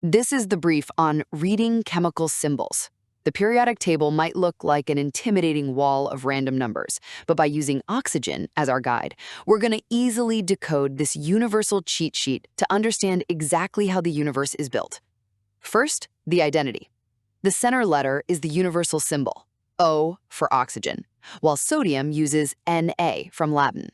This is the brief on reading chemical symbols. The periodic table might look like an intimidating wall of random numbers, but by using oxygen as our guide, we're going to easily decode this universal cheat sheet to understand exactly how the universe is built. First, the identity. The center letter is the universal symbol, O for oxygen, while sodium uses Na from Latin.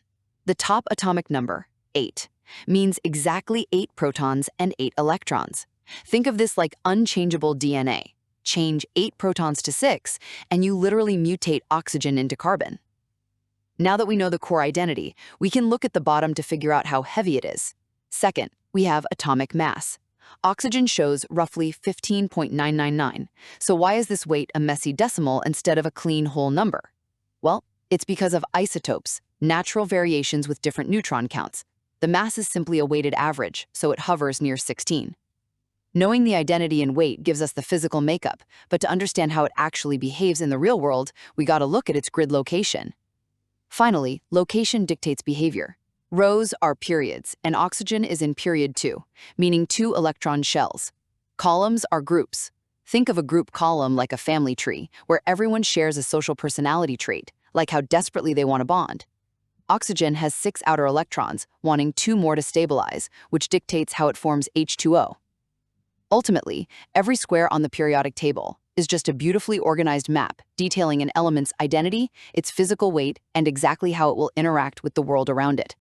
The top atomic number, 8, means exactly 8 protons and 8 electrons. Think of this like unchangeable DNA. Change 8 protons to 6, and you literally mutate oxygen into carbon. Now that we know the core identity, we can look at the bottom to figure out how heavy it is. Second, we have atomic mass. Oxygen shows roughly 15.999. So why is this weight a messy decimal instead of a clean whole number? Well, it's because of isotopes, natural variations with different neutron counts. The mass is simply a weighted average, so it hovers near 16. Knowing the identity and weight gives us the physical makeup, but to understand how it actually behaves in the real world, we gotta look at its grid location. Finally, location dictates behavior. Rows are periods, and oxygen is in period 2, meaning 2 electron shells. Columns are groups. Think of a group column like a family tree, where everyone shares a social personality trait, like how desperately they want to bond. Oxygen has 6 outer electrons, wanting 2 more to stabilize, which dictates how it forms H2O. Ultimately, every square on the periodic table is just a beautifully organized map detailing an element's identity, its physical weight, and exactly how it will interact with the world around it.